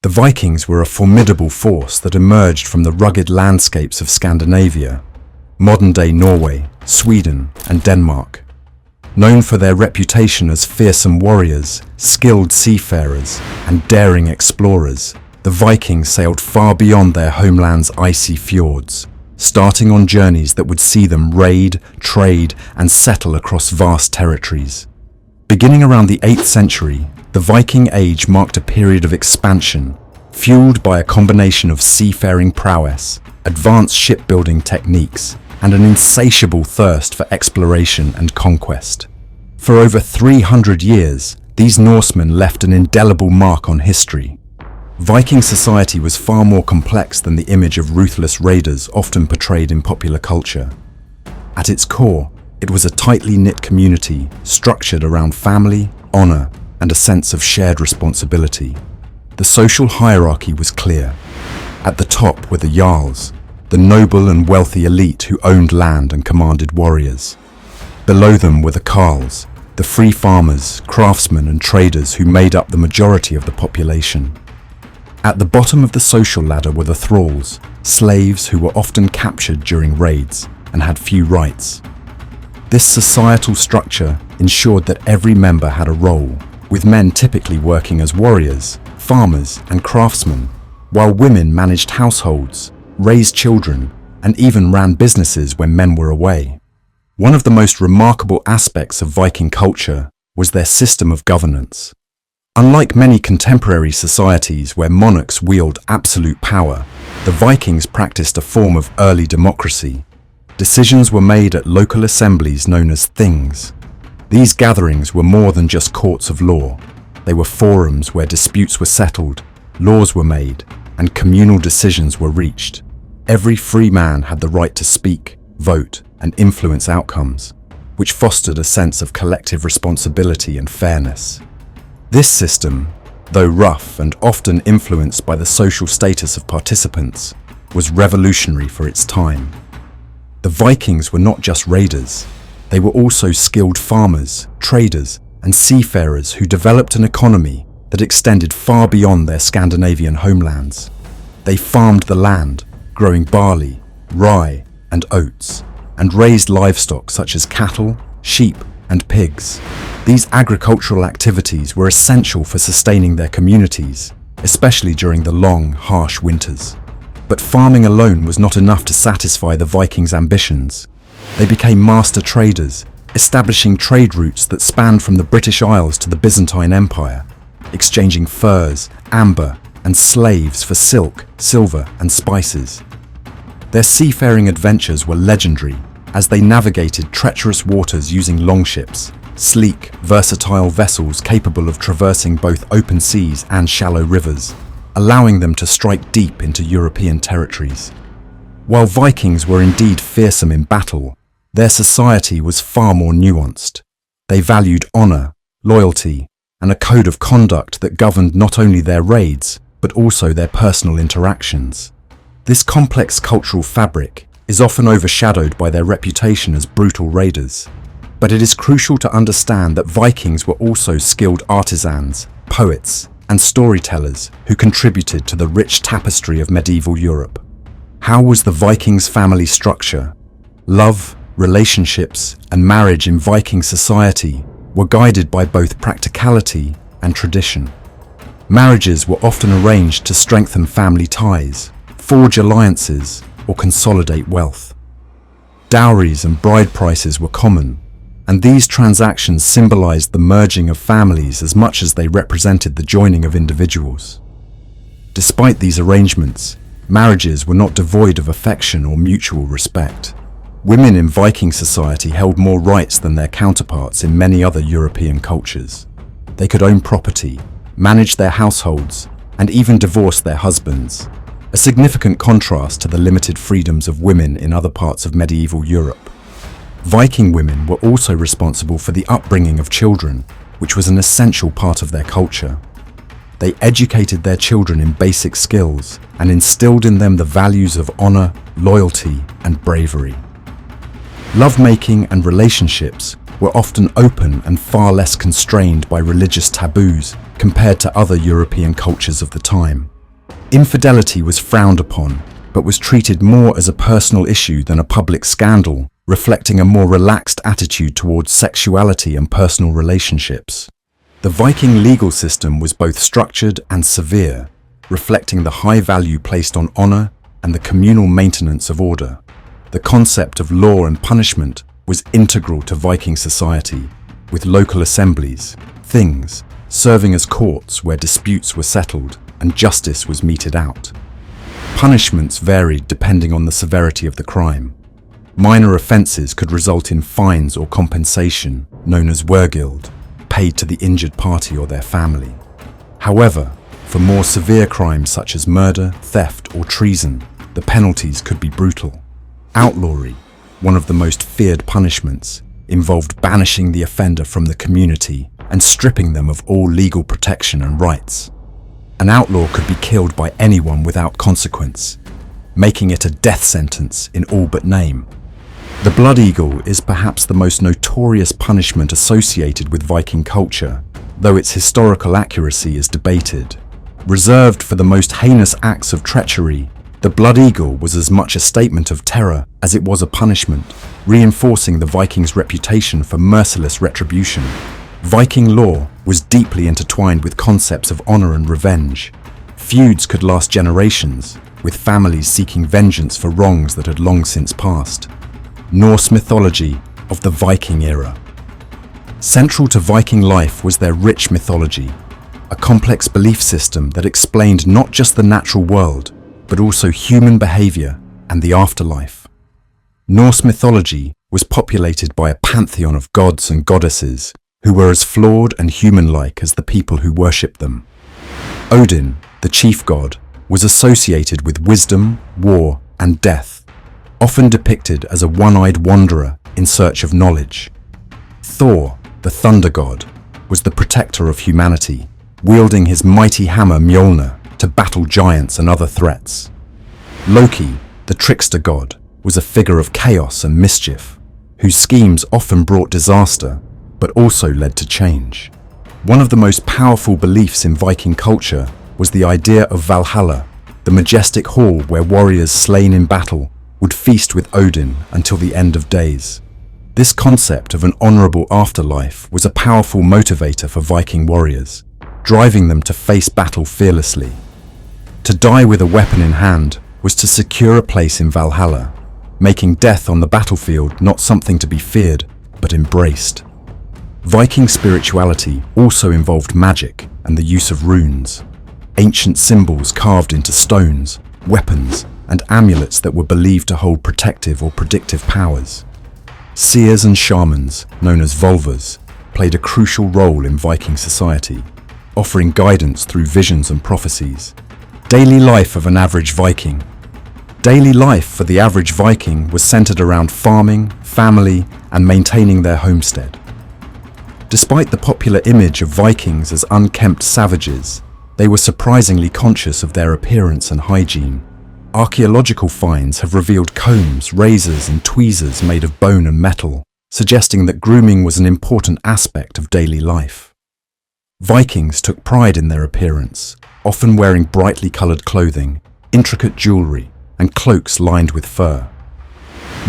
The Vikings were a formidable force that emerged from the rugged landscapes of Scandinavia, modern-day Norway, Sweden, and Denmark. Known for their reputation as fearsome warriors, skilled seafarers, and daring explorers, the Vikings sailed far beyond their homeland's icy fjords, starting on journeys that would see them raid, trade, and settle across vast territories. Beginning around the 8th century, the Viking Age marked a period of expansion, fueled by a combination of seafaring prowess, advanced shipbuilding techniques, and an insatiable thirst for exploration and conquest. For over 300 years, these Norsemen left an indelible mark on history. Viking society was far more complex than the image of ruthless raiders often portrayed in popular culture. At its core, it was a tightly knit community structured around family, honor, and a sense of shared responsibility. The social hierarchy was clear. At the top were the Jarls, the noble and wealthy elite who owned land and commanded warriors. Below them were the Carls, the free farmers, craftsmen, and traders who made up the majority of the population. At the bottom of the social ladder were the thralls, slaves who were often captured during raids and had few rights. This societal structure ensured that every member had a role, with men typically working as warriors, farmers, and craftsmen, while women managed households, raised children, and even ran businesses when men were away. One of the most remarkable aspects of Viking culture was their system of governance. Unlike many contemporary societies where monarchs wield absolute power, the Vikings practiced a form of early democracy. Decisions were made at local assemblies known as things. These gatherings were more than just courts of law. They were forums where disputes were settled, laws were made, and communal decisions were reached. Every free man had the right to speak, vote, and influence outcomes, which fostered a sense of collective responsibility and fairness. This system, though rough and often influenced by the social status of participants, was revolutionary for its time. The Vikings were not just raiders. They were also skilled farmers, traders, and seafarers who developed an economy that extended far beyond their Scandinavian homelands. They farmed the land, growing barley, rye, and oats, and raised livestock such as cattle, sheep, and pigs. These agricultural activities were essential for sustaining their communities, especially during the long, harsh winters. But farming alone was not enough to satisfy the Vikings' ambitions. They became master traders, establishing trade routes that spanned from the British Isles to the Byzantine Empire, exchanging furs, amber, and slaves for silk, silver, and spices. Their seafaring adventures were legendary as they navigated treacherous waters using longships, sleek, versatile vessels capable of traversing both open seas and shallow rivers, allowing them to strike deep into European territories. While Vikings were indeed fearsome in battle, their society was far more nuanced. They valued honor, loyalty, and a code of conduct that governed not only their raids, but also their personal interactions. This complex cultural fabric is often overshadowed by their reputation as brutal raiders. But it is crucial to understand that Vikings were also skilled artisans, poets, and storytellers who contributed to the rich tapestry of medieval Europe. How was the Vikings' family structure? Love, relationships, and marriage in Viking society were guided by both practicality and tradition. Marriages were often arranged to strengthen family ties, forge alliances, or consolidate wealth. Dowries and bride prices were common, and these transactions symbolized the merging of families as much as they represented the joining of individuals. Despite these arrangements, marriages were not devoid of affection or mutual respect. Women in Viking society held more rights than their counterparts in many other European cultures. They could own property, manage their households, and even divorce their husbands, a significant contrast to the limited freedoms of women in other parts of medieval Europe. Viking women were also responsible for the upbringing of children, which was an essential part of their culture. They educated their children in basic skills and instilled in them the values of honor, loyalty, and bravery. Lovemaking and relationships were often open and far less constrained by religious taboos compared to other European cultures of the time. Infidelity was frowned upon, but was treated more as a personal issue than a public scandal, reflecting a more relaxed attitude towards sexuality and personal relationships. The Viking legal system was both structured and severe, reflecting the high value placed on honor and the communal maintenance of order. The concept of law and punishment was integral to Viking society, with local assemblies, things, serving as courts where disputes were settled and justice was meted out. Punishments varied depending on the severity of the crime. Minor offences could result in fines or compensation, known as wergild, paid to the injured party or their family. However, for more severe crimes such as murder, theft, or treason, the penalties could be brutal. Outlawry, one of the most feared punishments, involved banishing the offender from the community and stripping them of all legal protection and rights. An outlaw could be killed by anyone without consequence, making it a death sentence in all but name. The blood eagle is perhaps the most notorious punishment associated with Viking culture, though its historical accuracy is debated. Reserved for the most heinous acts of treachery, the blood eagle was as much a statement of terror as it was a punishment, reinforcing the Vikings' reputation for merciless retribution. Viking law was deeply intertwined with concepts of honor and revenge. Feuds could last generations, with families seeking vengeance for wrongs that had long since passed. Norse mythology of the Viking era. Central to Viking life was their rich mythology, a complex belief system that explained not just the natural world, but also human behavior and the afterlife. Norse mythology was populated by a pantheon of gods and goddesses who were as flawed and human-like as the people who worshipped them. Odin, the chief god, was associated with wisdom, war, and death, often depicted as a one-eyed wanderer in search of knowledge. Thor, the thunder god, was the protector of humanity, wielding his mighty hammer Mjolnir to battle giants and other threats. Loki, the trickster god, was a figure of chaos and mischief, whose schemes often brought disaster, but also led to change. One of the most powerful beliefs in Viking culture was the idea of Valhalla, the majestic hall where warriors slain in battle would feast with Odin until the end of days. This concept of an honorable afterlife was a powerful motivator for Viking warriors, driving them to face battle fearlessly. To die with a weapon in hand was to secure a place in Valhalla, making death on the battlefield not something to be feared, but embraced. Viking spirituality also involved magic and the use of runes, ancient symbols carved into stones, weapons, and amulets that were believed to hold protective or predictive powers. Seers and shamans, known as volvers, played a crucial role in Viking society, offering guidance through visions and prophecies. Daily life of an average Viking. Daily life for the average Viking was centered around farming, family, and maintaining their homestead. Despite the popular image of Vikings as unkempt savages, they were surprisingly conscious of their appearance and hygiene. Archaeological finds have revealed combs, razors, and tweezers made of bone and metal, suggesting that grooming was an important aspect of daily life. Vikings took pride in their appearance, often wearing brightly colored clothing, intricate jewelry, and cloaks lined with fur.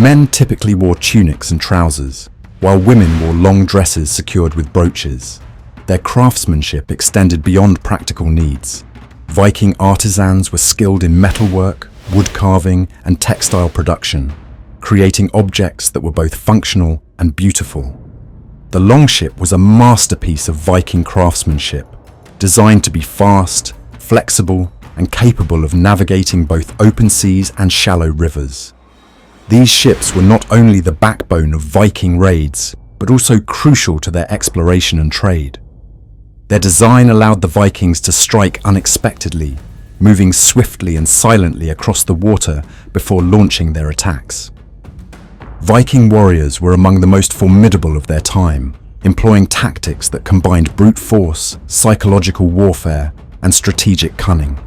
Men typically wore tunics and trousers, while women wore long dresses secured with brooches. Their craftsmanship extended beyond practical needs. Viking artisans were skilled in metalwork, wood carving, and textile production, creating objects that were both functional and beautiful. The longship was a masterpiece of Viking craftsmanship, designed to be fast, flexible, and capable of navigating both open seas and shallow rivers. These ships were not only the backbone of Viking raids, but also crucial to their exploration and trade. Their design allowed the Vikings to strike unexpectedly, moving swiftly and silently across the water before launching their attacks. Viking warriors were among the most formidable of their time, employing tactics that combined brute force, psychological warfare, and strategic cunning.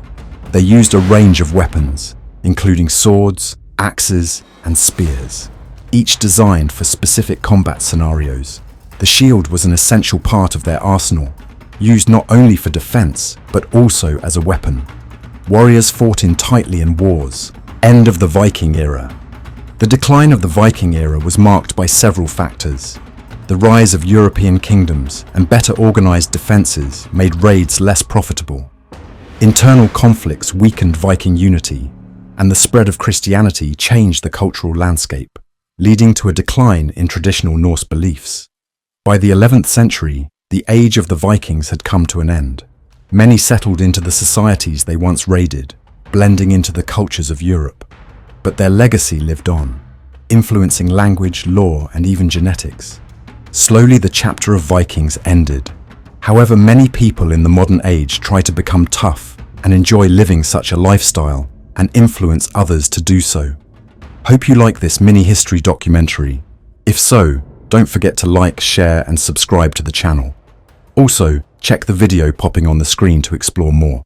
They used a range of weapons, including swords, axes, and spears, each designed for specific combat scenarios. The shield was an essential part of their arsenal, used not only for defense, but also as a weapon. Warriors fought in tightly in wars. End of the Viking era. The decline of the Viking era was marked by several factors. The rise of European kingdoms and better organized defenses made raids less profitable. Internal conflicts weakened Viking unity, and the spread of Christianity changed the cultural landscape, leading to a decline in traditional Norse beliefs. By the 11th century, the age of the Vikings had come to an end. Many settled into the societies they once raided, blending into the cultures of Europe. But their legacy lived on, influencing language, law, and even genetics. Slowly, the chapter of Vikings ended. However, many people in the modern age try to become tough and enjoy living such a lifestyle and influence others to do so. Hope you like this mini history documentary. If so, don't forget to like, share, and subscribe to the channel. Also, check the video popping on the screen to explore more.